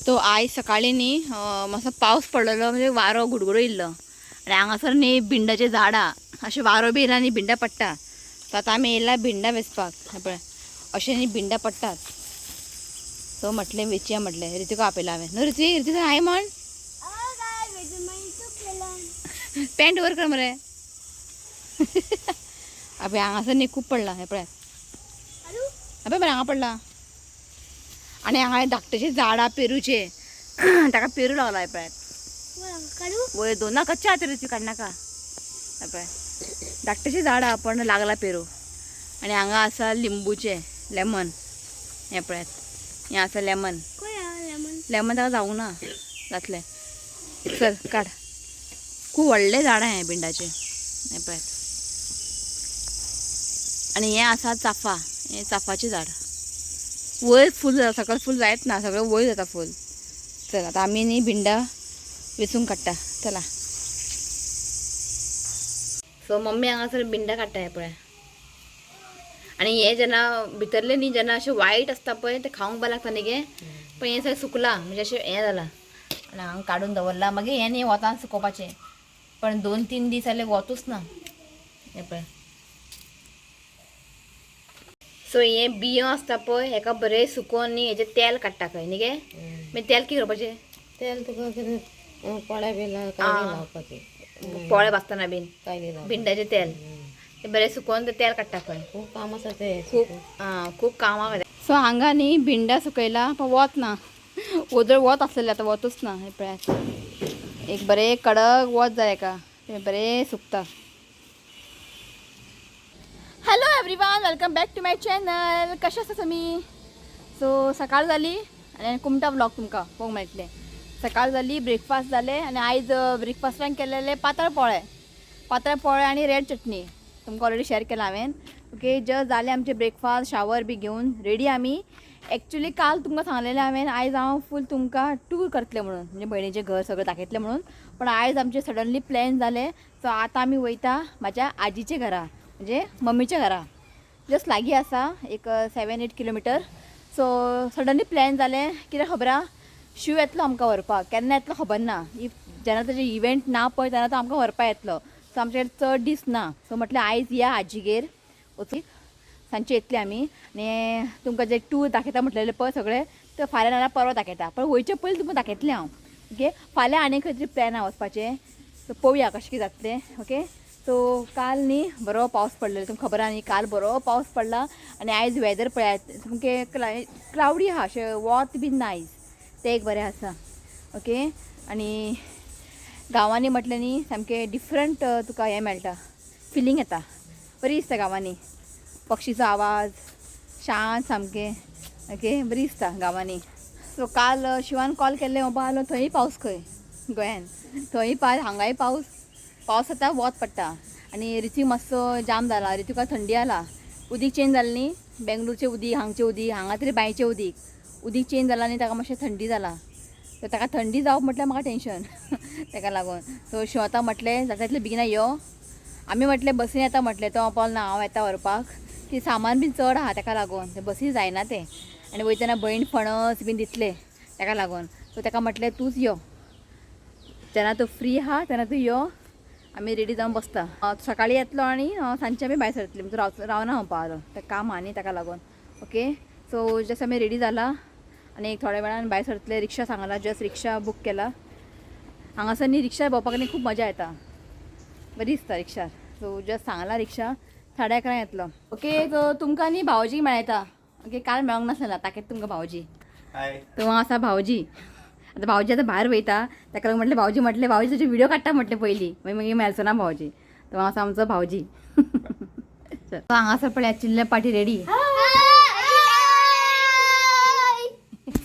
तो आई सकाळी न्ही मातसो पावस पडलेलो म्हणजे वारो गुडगुडो इल्लो आनी हांगासर न्ही भिंडाचे झाडां अशें वारो बी येयला न्ही भिंडा पडटा. सो आतां आमी येयला भिंडा वेचपाक पळय अशें न्ही भिंडा पडटात. सो म्हटलें वेचया म्हटलें रितीका आपयला हांवें न्हू रितीका हाय म्हण पॅन्ट वर कर मरे. अबे हांगासर न्ही खूब पडला हे पळय अबे बरें हांगा पडला आनी हांगा धाकटेचे झाडां पेरूचे ताका पेरू लागला हे पळय वयर दोन ना कच्चे आहात रे काड नाका हे पळय धाकटेचे झाडां पण लागला पेरू. आनी हांगा आसा लिंबूचे लेमन हे पळयात हें आसा लेमन लेमन ताका जावंक ना जातलें चल काड. खूब व्हडलें झाड हें भिंडाचें हें पळयात. आनी हें आसा चाफा हें चाफाचें झाड वयर फूल सकयल फूल जायत ना सगळें वयर जाता फूल. चल आतां आमी न्ही भिंडा वेचूंक काडटा चला. सो मम्मी हांगासर भिंडा काडटा हें पळय. आनी हें जेन्ना भितरलें न्ही जेन्ना अशें वायट आसता पळय तें खावंक बरें लागता न्ही गे पण हें सगळें सुकलां म्हणजे अशें हें जालां आनी हांगा काडून दवरला मागीर हें न्ही वतान सुकोवपाचें पण 2-3 दीस जाले वतूच ना हें पळय. सो हें बियो आसता पळय हेका बरें सुकोवन न्ही हेजें तेल काडटा खंय न्ही गे मागीर तेल कितें करपाचें तेल तुका कितें पोळ्या बिला कायली लावपाचें पोळे भाजतना बीन भिंडाचें तेल ते बरें सुकोवन तेल काडटा खंय खूब काम आसा तें खूब कामाक. सो हांगा न्ही भिंडा सुकयला पण वत ना वदळ वत आसलेलें आतां वतूच ना हे पळयात. एक बरें कडक वत जाय हेका तें बरें सुकता. Hello everyone welcome back to my channel. कशें आसा तुमी. सो सकाळ जाली आनी कुमटा व्लॉग तुमकां पळोवंक मेळटलें. सकाळ जाली ब्रेकफास्ट जालें आनी आयज ब्रेकफास्टाक केलेले पातळ पोळे आनी रेड चटणी तुमकां ऑलरेडी शेअर केला हांवें. ओके जस्ट जालें आमचें ब्रेकफास्ट शावर बी घेवन रेडी आमी. एक्चुली काल तुमकां सांगलेलें हांवें आयज हांव फूल तुमकां टूर करतलें म्हणून म्हणजे भयणीचें घर सगळें दाखयतलें म्हणून पण आयज आमचें सडनली प्लॅन जालें. सो आतां आमी वयता म्हाज्या आजीच्या घरा म्हणजे मम्मीच्या घरा जस्ट लागीं आसा एक 7-8 किलोमिटर. सो सडनली प्लॅन जालें कित्याक खबर आहा शिव येतलो आमकां व्हरपाक केन्ना येतलो खबर ना. इफ जेन्ना तेजें इवेंट ना पळय तेन्ना तो आमकां व्हरपाक येतलो. सो आमचे कडेन चड दीस ना सो म्हटलें आयज या आजीगेर वचून सांजचे येतले आमी आनी तुमकां जे टूर दाखयता म्हटलेलें पळय सगळें तें फाल्यां नाल्यार परवा दाखयता पण वयचे पयलीं तुमकां दाखयतलें हांव. ओके फाल्यां आनी खंय तरी प्लॅन आहा वचपाचें सो पळोवया कशें कितें जातलें. ओके सो काल न्ही बरो पावस पडलेलो तुमकां खबर आहा न्ही काल बरो पावस पडला आनी आयज वेदर पळयात सामकें क्लावडी आहा अशें वत बीन ना आयज तें एक बरें आसा. ओके आनी गांवांनी म्हटलें न्ही सामकें डिफरंट तुका हें मेळटा फिलींग येता बरी दिसता गांवांनी पक्षीचो आवाज शांत सामकें. ओके बरी दिसता गांवांनी. सो काल शिवान कॉल केल्लें बाबा आलो थंय पावस खंय गोंयान थंय हांगाय पावस जाता वत पडटा आनी रितीक मातसो जाम जाला रितीका थंडी जाला उदीक चेंज जालें न्ही बेंगलोरचें उदीक हांगचें उदीक हांगा तरी बांयचें उदीक चेंज जाला न्ही ताका मातशें थंडी जाला. सो ताका थंडी जावप म्हटल्यार म्हाका टेंशन ताका लागून. सो शिवता म्हटलें जाता तितलें बेगिना यो आमी म्हटलें बसीन येता म्हटलें तो बोल ना हांव येता व्हरपाक की सामान बीन चड आहा ताका लागून तें बसीन जायना तें आनी वयतना भयण फणस बीन दितले ताका लागून. सो ताका म्हटलें तूंच यो जेन्ना तूं फ्री आहा तेन्ना तूं यो आमी रेडी जावन बसता. सकाळीं येतलो आनी सांजचे आमी भायर सरतलीं म्हणजे रावना हांव पावलो तें काम आहा न्ही ताका लागून. ओके सो जस्ट आमी रेडी जाला आनी एक थोड्या वेळान भायर सरतले. रिक्षा सांगला जस्ट रिक्षा बूक केला. हांगासर न्ही रिक्षा भोंवपाक न्ही खूब मजा येता बरी दिसता रिक्षार. सो जस्ट सांगला रिक्षा 11:30 येतलो. ओके सो तुमकां न्ही भावजी मेळयता. ओके काल मेळोंक नासलें ताकेच तुमकां भावजी तो आसा भावजी. आतां भावजी आतां भायर वयता ताका लागून म्हटलें भावजी तुजे व्हिडिओ काडटा म्हटलें पयलीं मागीर मेळचो ना भावजी तो आसा आमचो भावजी. हांगासर पळय चिल्ले पाटी रेडी.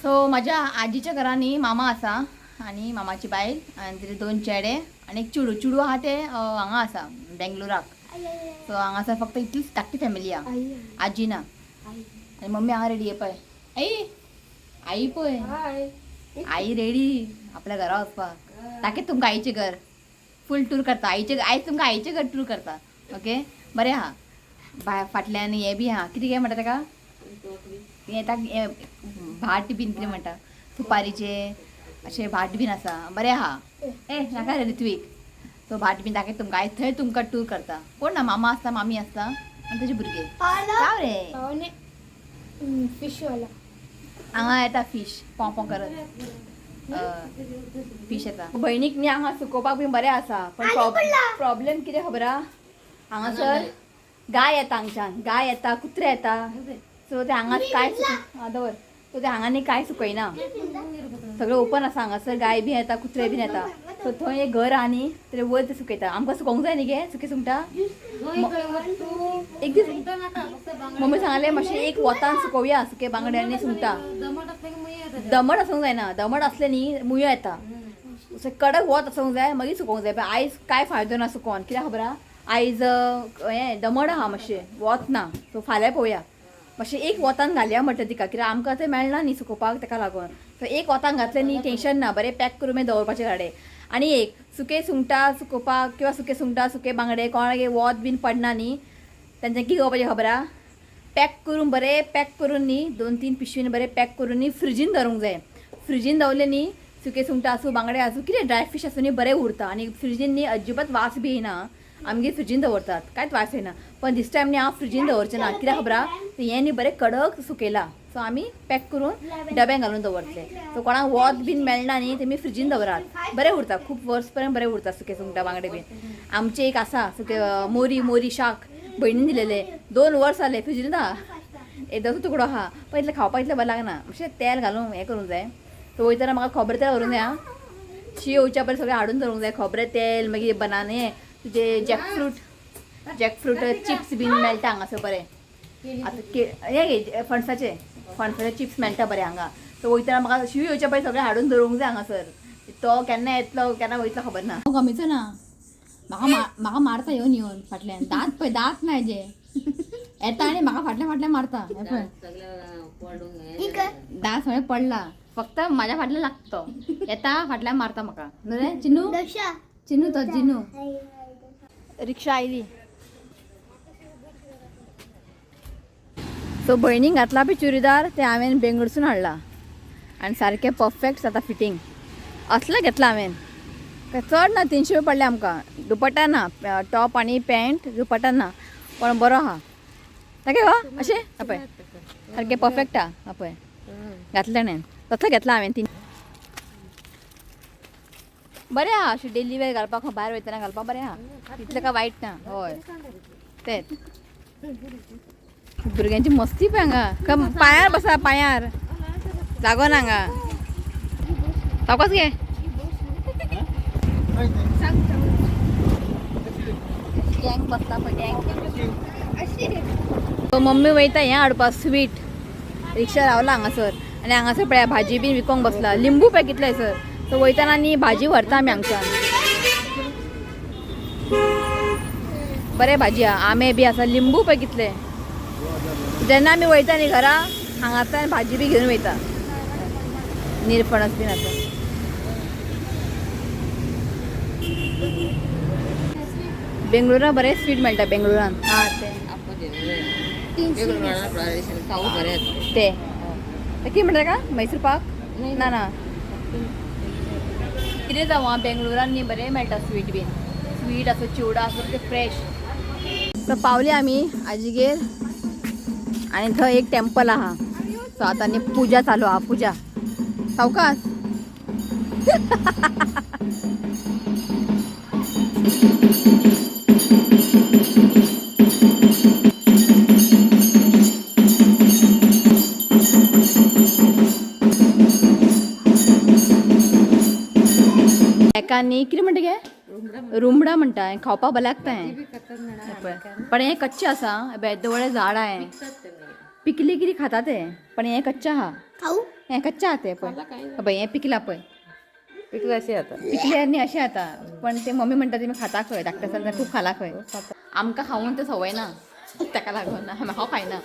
सो म्हाज्या आजीच्या घरांनी मामा आसा आनी मामाची बायल आनी तिजे 2 चेडे आनी एक चुडू आहा ते हांगा आसा बेंगलोराक. सो हांगासर फक्त इतलीच धाकटी फॅमिली आहा आजी ना आनी मम्मी हांगा रेडी आहे पळय आई पळय आई रेडी आपल्या घरा वचपाक. ताकेच तुमकां आईचें घर फूल टूर करता आयज तुमकां आईचें घर टूर करता. ओके बरें आहा भायर फाटल्यान हें बी आहा कितें काय म्हणटा ताका हें भाट बीन कितें म्हणटा सुपारीचे अशे भाट बीन आसा बरें आहा नाका रे ऋत्वीक तो भाट बीन दाखयता तुमकां आयज थंय तुमकां टूर करता कोण ना मामा आसता मामी आसता आनी तेजे भुरगे राव रे फिश वाला हांगा येता फीश पोव पोव करत फीश येता भयणीक न्ही हांगा सुकोवपाक बीन बरें आसा पण प्रॉब्लेम कितें खबर आहा हांगासर गाय येता हांगच्यान गाय येता कुत्रे येता सो ते हांगाच काय दवर सो ते हांगा न्ही कांय सुकयना सगळें ओपन आसा हांगासर गाय बी येता कुत्रे बीन येता सो थंय एक घर आहा न्ही तें वयर ते सुकयता आमकां सुकोवंक जाय न्ही गे सुकी सुंगटां एक दीस मम्मी सांगलें मातशें एक वतान सुकोवया सुके बांगडे आनी सुंगटां दमट आसूंक जायना दमट असले न्ही मुयो येता कडक वत आसूंक जाय मागीर सुकोवंक जाय आयज कांय फायदो ना सुकोवन कित्याक खबर आहा आयज हें दमट आहा मातशें वत ना सो फाल्यां पळोवया मातशें एक वतान घालया म्हणटा तिका कित्याक आमकां तें मेळना न्ही सुकोवपाक ताका लागून सो एक वतान घातलें न्ही टेंशन ना बरें पॅक करून मागीर दवरपाचे गाडे आनी एक सुके सुंगटां सुकोवपाक किंवा सुके सुंगटां सुके बांगडे कोणागे वत बीन पडना न्ही तेंचें कितें करपाचें खबर आहा पॅक करून बरें पॅक करून न्ही 2-3 पिशवीन बरें पॅक करून न्ही फ्रिजीन दवरूंक जाय फ्रिजीन दवरलें न्ही सुके सुंगटां आसूं बांगडे आसूं कितें ड्राय फीश आसूं न्ही बरें उरता आनी फ्रिजीन न्ही अजिबात वास बी येना आमगे फ्रिजीन दवरतात कांयच वास येना पण दिस टायम न्ही हांव फ्रिजीन दवरचें ना कित्याक खबर आहा हें न्ही बरें कडक सुकयलां सो आमी पॅक करून डब्यान घालून दवरतले सो कोणाक वत बीन मेळना न्ही तेमी फ्रिजीन दवरात बरें उरता खूब वर्स पर्यंत बरें उरता सुके सुंगटां बांगडे बीन आमचें एक आसा सुके मोरी शाक भयणीन दिलेले 2 वर्स जाले फ्रिजीन आहा येदोचो तुकडो आहा पण इतलें खावपाक इतलें बरें लागना अशें तेल घालून हें करूंक जाय सो वयतना म्हाका खबरें तेल व्हरूंक जाय आं शी येवच्या पयलीं सगळें हाडून दवरूंक जाय खबरें तेल मागीर बनाने तुजे जॅकफ्रूट चिप्स बीन मेळटा हांगासर बरें आतां हे फणसाचे चिप्स मेळटा बरें हांगा सो वयतना म्हाका शिव येवच्या पयलीं सगळें हाडून दवरूंक जाय हांगासर तो केन्ना येतलो केन्ना वयतलो खबर ना हांव गमीचो ना म्हाका मारता येवन फाटल्यान दात ना हेजे येता आनी म्हाका फाटल्यान मारता दात सगळें पडला फक्त म्हाज्या फाटल्यान लागता तो येता फाटल्यान मारता म्हाका न्हू रे चिनू तो जिनू रिक्षा आयली सो भयणीक घातला पळय चुडीदार ते हांवें बेंगळूरसून हाडला आनी सारकें परफेक्ट जाता फिटींग असलें घेतलां हांवें चड ना 300 रुपया पडले आमकां दुपट्टा ना टॉप आनी पॅन्ट दुपट्टा ना पण बरो आहा ताका गो अशें पळय सारकें परफेक्ट आहा पळय घातलें ताणें तसलें घेतलां हांवें 3 बरें आहा अशें डेली वेअर घालपाक भायर वयतना घालपाक बरें आहा इतलें काय वायट ना हय तेंच भुरग्यांची मस्ती पळय हांगा पांयार बसा पांयार लागोन हांगा सावकास घे गँग बसला पळय गँग मम्मी वयता हें हाडपाक स्वीट रिक्षा रावला हांगासर आनी हांगासर पळय भाजी बीन विकोंक बसला लिंबू पॅक सर सो वयताना न्ही भाजी व्हरता आमी हांगच्यान बरें भाजी आहा आंबे बी आसा लिंबू पळय कितले जेन्ना आमी वयता न्ही घरा हांगासल्यान भाजी बी घेवन वयता निरपणस बीन आसा बेंगळुरान बरें स्वीट मेळटा बेंगळुरान हां ते कितें म्हणटा ताका मैसूर पाक ना ना कितें जावं बेंगळुरान न्ही बरें मेळटा स्वीट बीन स्वीट आसूं चिवडा आसूं ते फ्रेश सो पावली आमी आजिगेर आनी थंय एक टेंपल आहा सो आतां न्ही पुजा चालू आहा पुजा सावकास एका न्ही कितें म्हणटा गे रुमडा म्हणटा हें खावपाक बरें लागता हें पण हें कच्चें आसा बेद्दवळें झाड हांवें पिकली कितें खाता तें पण हें कच्चें आहा हें कच्चें आहा तें पळय हें पिकलां पळय पिकलें अशें जाता पिकले न्ही अशें जाता पण ते मम्मी म्हणटा तेमी खाता खंय धाकटें आसतना खूब खाला खंय आमकां खावून तें संवय ना ताका लागून हांव खायना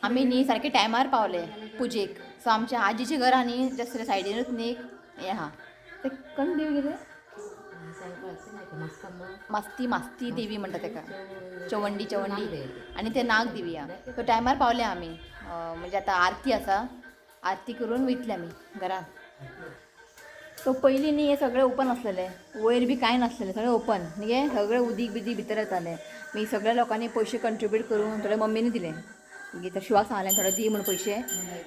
आमी न्ही सारके टायमार पावले पुजेक सो आमच्या आजीचें घर आहा न्ही जस्ट सायडीनूच न्ही हें आहा ते कण देव कितें मास्ती देवी म्हणतात तेका चवंडी आणि ते नाग देवी हा. तो टायमार पावले आम्ही म्हणजे आता आरती असा आरती करून वयतले आम्ही घरात. तो पयलीं न्ही हे सगळें ओपन असलेले वयर बी कांय नासलेलें सगळें ओपन न्ही सगळें उदीक बिदीक भितर येतालें. मी सगळ्या लोकांनी पयशे कंट्रिब्यूट करून थोडे मम्मीने दिले मागीर तर शिवाक सांगलें थोडे दी म्हणून पयशे.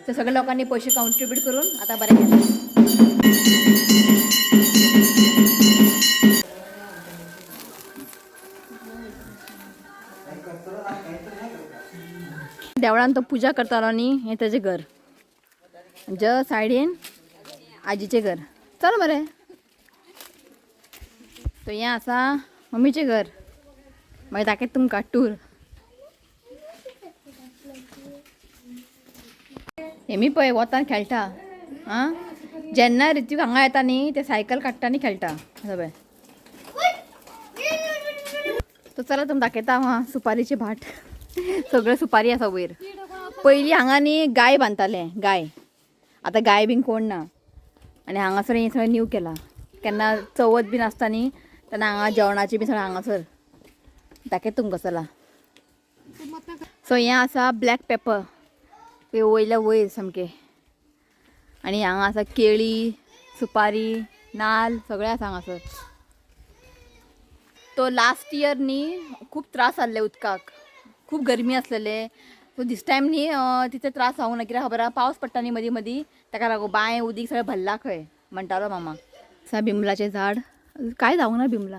तर सगळ्या लोकांनी पयशे कंट्रिब्यूट करून आतां बरें केलें. देवळान तो पुजा करतालो न्ही हें तेजें घर. ज सायडीन आजीचें घर. चल मरे तो हें आसा मम्मीचें घर. मागीर दाखयता तुमकां टूर. हेमी पळय वतान खेळटा आं जेन्ना रितीक हांगा येता न्ही ते सायकल काडटा आनी खेळटा सगळें. तो चला तुमकां दाखयता हांव सुपारीचे भाट. सगळें सुपारी आसा वयर. पयलीं हांगा न्ही गाय बांदताले गाय. आतां गाय बीन कोण ना आनी हांगासर हें सगळें न्यू केलां. केन्ना चवथ बीन आसता न्ही तेन्ना हांगा जेवणाची बी सगळें हांगासर दाखयता तुमकां चला. सो हें आसा ब्लॅक पेपर ते वयल्या वयर सामकें आनी हांगा आसा केळी सुपारी नाल्ल सगळें आसा हांगासर. तो लास्ट इयर न्ही खूब त्रास जाल्ले उदकाक खूब गरमी आसलेले. सो दीस टायम न्ही तिचे त्रास जावंक ना कित्याक खबर आहा पावस पडटा न्ही मदीं मदीं ताका लागून बांय उदीक सगळें भरला खंय म्हणटालो मामा. आसा बिमलाचें झाड कांय जावंक ना बिमला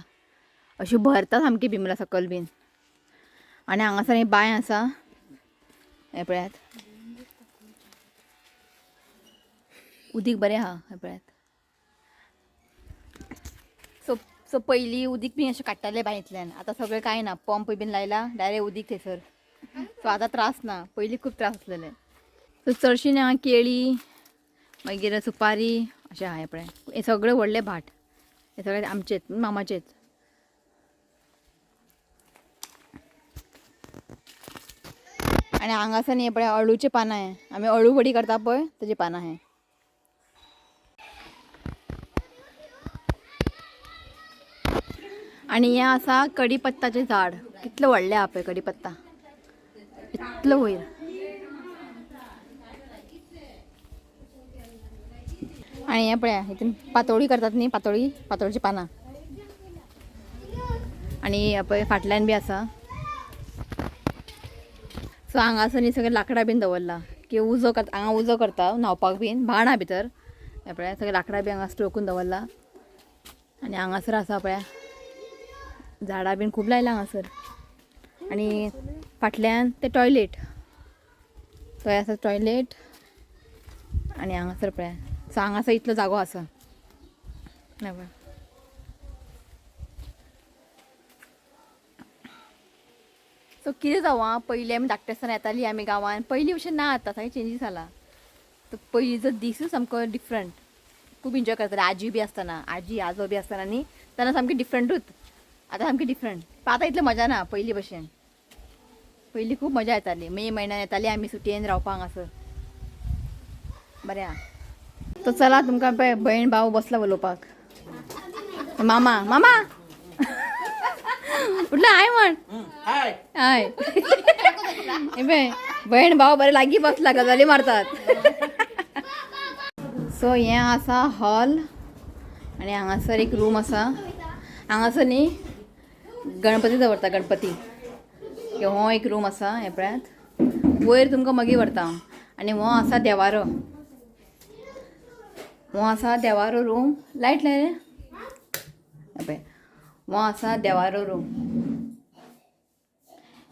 अशी भरता सामकी बिमला सकयल बीन. आनी हांगासर ही बांय आसा हें पळयात उदीक बरें आहा हें पळयात. सो पयलीं उदीक बी अशें काडटाले बांयतल्यान आतां सगळें कांय ना पंप बीन लायला डायरेक्ट उदीक थंयसर. सो आतां त्रास ना पयलीं खूब त्रास आसलेले. सो चडशीं हांगा केळी मागीर सुपारी अशें आहा हें पळय. हे सगळे व्हडले भाट हे सगळे आमचेच मामाचेच. आनी हांगासर न्ही हें पळय अळूचें पानां हे आमी अळू वडी करता पळय तेजी पानां हे. आनी हें आसा कढीपत्ताचें झाड. कितलें व्हडलें आहा पळय कढीपत्ता इतलो वयर. आनी हें पळया हितून पातोळी करतात न्ही पातोळीची पानां. आनी हें पळय फाटल्यान बी आसा. सो हांगासर न्ही सगळें लाकडां बीन दवरला की उजो करता हांगा उजो करता न्हांवपाक बीन भाण आहा भितर. हें पळय सगळें लाकडां बी हांगा स्टोर करून दवरला. आनी हांगासर आसा पळया झाडां बीन खूब लायला हांगासर. आनी फाटल्यान ते टॉयलेट थंय आसा टॉयलेट. आनी हांगासर पळया सो हांगासर इतलो जागो आसा. सो कितें जावं पयलीं आमी धाकटे आसतना येतालीं आमी गांवान पयलीं अशें ना आतां सगळें चेंजीस जाला. तो पयलींचो दिसूच सामको डिफरंट. खूब एन्जॉय करताले आजी बी आसतना आजी आजो बी आसतना न्ही तेन्ना सामकी डिफरंटूच. आतां सामकी डिफरंट. आतां इतलें मजा ना पयलीं भशेन. पयलीं खूब मजा येताली. मे म्हयन्यान येतालीं आमी सुटयेन रावपाक हांगासर बरें आहा. तो चला तुमकां पळय भयण भाव बसला उलोवपाक. मामा मामा उठला हाय म्हण हाय. हे पळय भयण भाव बरें लागीं बसला गजाली मारतात. सो हें आसा हॉल आनी हांगासर एक रूम आसा. हांगासर न्ही गणपती दवरता गणपती. हो एक रूम आसा हें पळयात. वयर तुमकां मागीर व्हरता हांव. आनी हो आसा देवारो. हो आसा देवारो रूम. लायट लाय रे. हें पळय हो आसा देवारो रूम.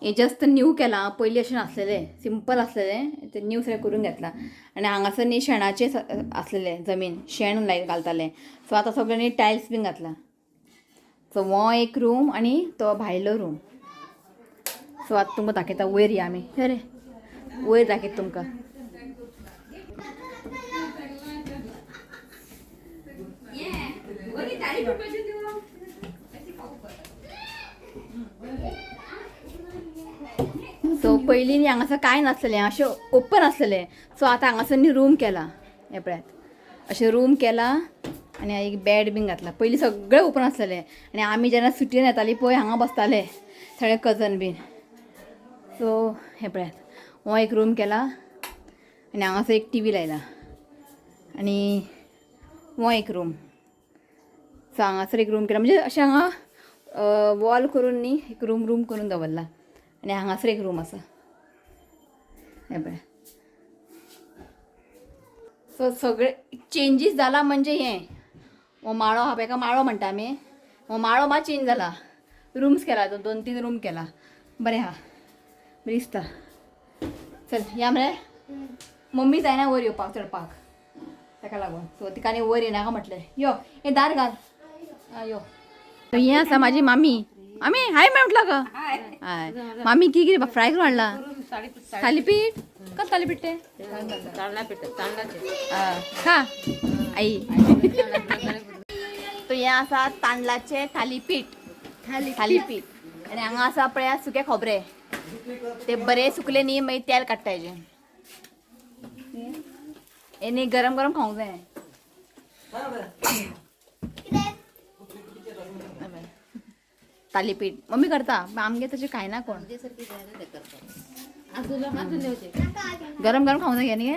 हें जस्ट न्यू केलां पयलीं अशें नासलेलें सिंपल आसलेलें तें न्यू सगळें करून घेतलां. आनी हांगासर न्ही शेणाचें आसलेलें जमीन शेण घालतालें. सो आतां सगळें न्ही टायल्स बीन घातला. सो हो एक रूम आनी तो भायलो रूम. सो आतां तुमकां दाखयता वयर या आमी रे वयर दाखयता तुमकां. सो पयलीं न्ही हांगासर कांय नासलेलें अशें ओपन आसलेलें. सो आतां हांगासर न्ही रूम केला. हे पळयात अशें रूम केला आणि एक बॅड बीन घातला. पयलीं सगळें ओपन आसलेलें आनी आमी जेन्ना सुटयेन येतालीं पळय हांगा बसताले सगळे कजन बीन. सो हे पळयात हो एक रूम केला आनी हांगासर एक टी व्ही लायला आनी हो एक रूम. सो हांगासर एक रूम केला म्हणजे अशें हांगा वॉल करून न्ही एक रूम करून दवरला आनी हांगासर एक रूम आसा. हे पळय. सो सगळे चेंजीस जाला म्हणजे हें हो माळो हा पळय माळो म्हणटा आमी. हो माळो मात चेंज जाला. रूम्स केला तो 2-3 रूम केला. बरें आहा बरें दिसता. चल या मरे मम्मी जायना वयर येवपाक चडपाक ताका लागून. सो तिका आनी वयर येनाका म्हटलें. यो हें दार घाल. यो हें आसा म्हाजी मामी. मामी हाय म्हटला ग. हाय मामी कितें फ्राय करून हाडला. थालीपीठ कस थालीपीठ ते खा आई. तो हें आसा तांदळाचे थालीपीठ. थालीपीठ आनी हांगा आसा पळयात सुके खोबरे. ते बरे सुकले न्ही मागीर तेल काडटा हेजें. हे न्ही गरम गरम खावंक जाय. थालीपीठ मम्मी करता आमगे तशें खायना कोण. गरम गरम खावंक जाय न्ही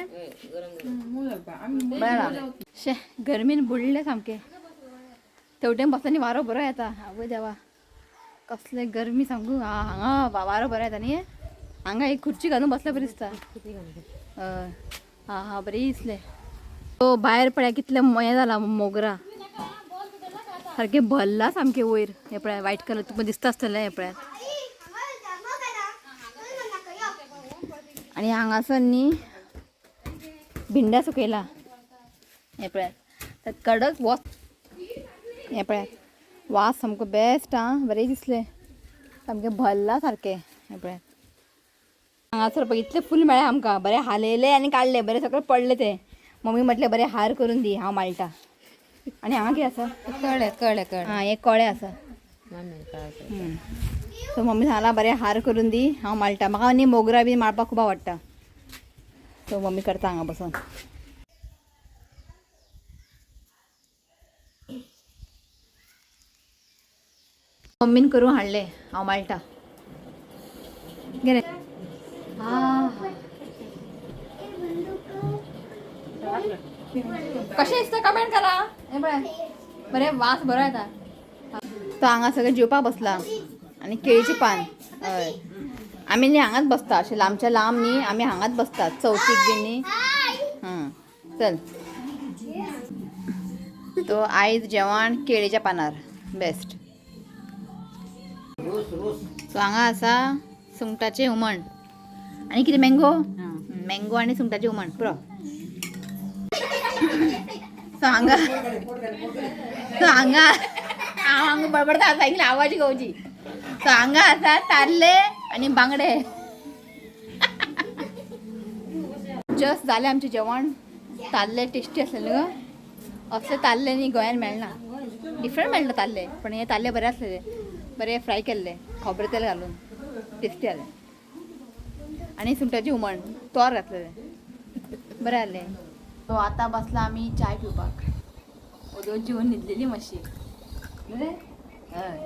बरें. शे गरमीन बुडले सामके. तेवटेन बसताना वारो बरो येता. आवय देवा कसले गरमी सांगू. हांगा वारो बरो येता न्ही. हांगा एक खुर्ची घालून बसल्यार बरी दिसता. हा बरी दिसले. तो भायर पळय कितले हें जाला मोगरा सारके भरला सामके वयर. हे पळय व्हायट कलर तुका दिसता आसतलें. हे पळयात आनी हांगासर न्ही भिंड्या सुकयला. हे पळयात कडक वॉस. हे पळयात वास सामको बेस्ट. बरें दिसले सामके भरला सारके. हे पळयात हांगासर पळय इतले फूल मेळ्ळे आमकां. बरें हालयले आनी काडले. बरें सगळे पडले ते. मम्मी म्हटलें बरें हार करून दी हांव माळटा. आनी हांगा कितें आसा कळे हां एक कळे आसा. सो मम्मी सांगला बरें हार करून दी हांव माळटा. म्हाका न्ही मोगरा बी माळपाक खूब आवडटा. सो मम्मी करता हांगा बसून. मम्मीन करून हाडले हांव माळटा. गे कशें दिसता कमेंट करा. हे पळय बरें वास बरो येता. तो हांगा सगळें जेवपाक बसला आनी केळीची पान. हय आमी न्ही हांगाच बसता. अशें लांबच्या लांब न्ही आमी हांगाच बसतात चवथीक बीन न्ही. चल तो आयज जेवण केळीच्या पानार बेस्ट. सो हांगा आसा सुंगटाचें हुमण आनी कितें मँगो. मँगो आनी सुंगटाचें हुमण पुरो. सो हांगा हांव बडबडता सांगितलं आवाज घेवची. सो हांगा आसा तारले आनी बांगडे. जस्ट जालें आमचें जेवण. ताल्ले टेस्टी आसलेले ग. असले ताल्ले न्ही गोंयान मेळना. डिफरंट मेळटा ताल्ले पण हे ताल्ले बरे आसलेले. बरे फ्राय केल्ले खोबरें तेल घालून टेस्टी जालें. आनी सुंगटाचें हुमण तोर घातलेलें बरें जालें. सो आतां बसला आमी चाय पिवपाक. दोन जेवण न्हिदलेली मातशी बरें. हय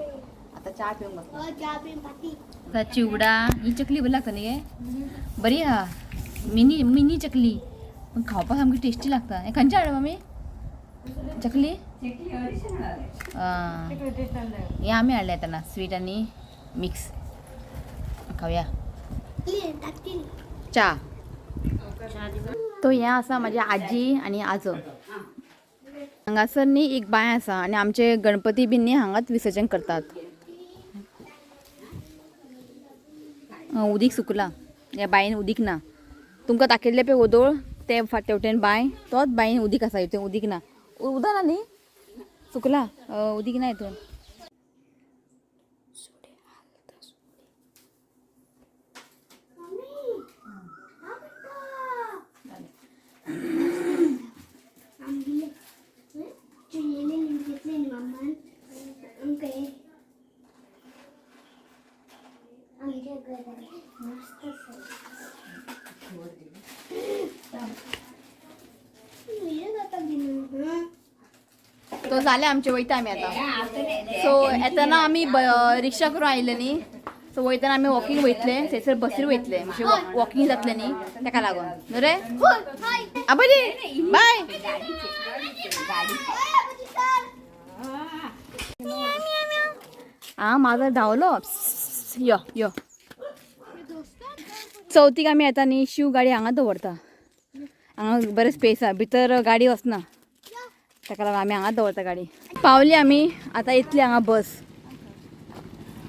आतां च्या पिवंक बसला. आतां चिवडा ही चकली बरी लागता न्ही गे. बरी आहा मिनी चकली पण खावपाक सामकी टेस्टी लागता. हे खंयची हाडल्या मम्मी चकली. हे आमी हाडल्या तेन्ना स्वीट आनी मिक्स खावया च्या. तो हें आसा म्हाजी आजी आनी आजो. हांगासर न्ही एक बांय आसा आनी आमचे गणपती बीन न्ही हांगाच विसर्जन करतात. उदीक सुकला ह्या बांयन उदीक ना. तुमकां दाखयल्ले पळय वोदोळ ते फाटेवटेन बांय तोच बांयन उदीक आसा. हितून उदीक ना. उदक ना न्ही सुकला उदीक ना हितून. झाले आमचे वयता आम्ही आता. सो येताना आम्ही रिक्षा करून आयले न्ही. सो वयताना आम्ही वॉकिंग वयतले थंयसर बसीर वयतले म्हणजे वॉकिंग जातले न्ही ताका लागून न्हू रे. आबाजी बाय. हा माझा धावलो यो यो. चवथीक आमी येता न्ही शिव गाडी हांगा दवरता. हांगा बरें स्पेस आहा भितर गाडी वचना ताका लागून आमी हांगा दवरता गाडी. पावली आमी आतां येतली हांगा बस.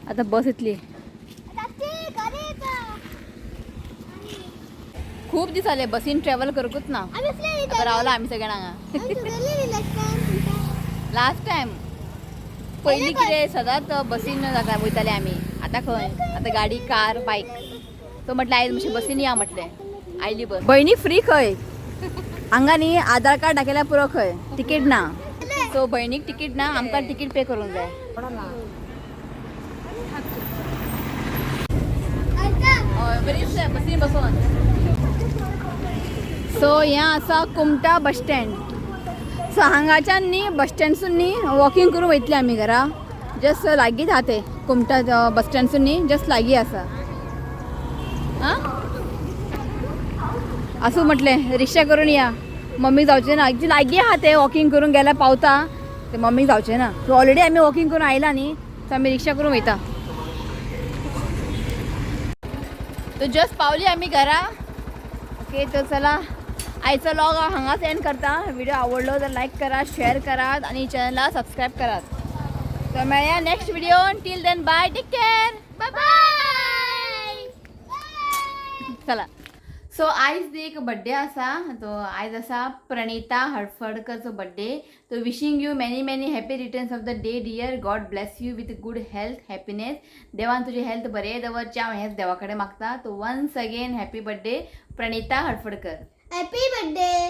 आतां बस येतली. खूब दीस जाले बसीन ट्रॅव्हल करूंकूच ना. आतां रावला आमी सगळ्यां हांगा. लास्ट टायम पयलीं कितें सदांच बसीन वयताले आमी. आतां खंय आतां गाडी कार बायक. तो म्हटलें आयज मातशें बसीन या म्हटलें आयली बस. भयणी फ्री खंय हांगा न्ही आधार कार्ड दाखयल्यार पुरो खंय तिकीट ना. सो भयणीक तिकीट ना आमकां तिकीट पे करूंक जाय. हय बरी बसीन बसून. सो हें आसा कुमटा बस स्टँड. सो हांगाच्यान न्ही बस स्टँडसून न्ही वॉकिंग करून वयतले आमी घरा. जस्ट लागींच आहा ते कुमटा बस स्टँडसून न्ही जस्ट लागीं आसा. आं आसूं म्हटलें रिक्षा करून या. मम्मीक जावचें ना लागीं आहा ते वॉकिंग करून गेल्यार पावता ते मम्मीक जावचें ना. सो ऑलरेडी आमी वॉकिंग करून आयला न्ही सो आमी रिक्षा करून वयता. तो जस्ट पावली आमी घरा. ओके तर चला आयचो व्लॉग हांगाच एंड करता. व्हिडिओ आवडलो तर लाईक करा शेअर करात आणि चॅनलला सबस्क्राईब करात. तर मेळया next video. Till then bye take care bye bye. चला सो आयज एक बड्डे आसा. तो आयज आसा प्रणिता हडफडकरचो बड्डे. तो wishing you many many happy returns of the day dear. God bless you with good health happiness. देवान तुजी हेल्थ बरें दवरचें हांव हेंच देवा कडेन मागता. तो once again happy birthday Pranita Hadfadkar. Happy birthday.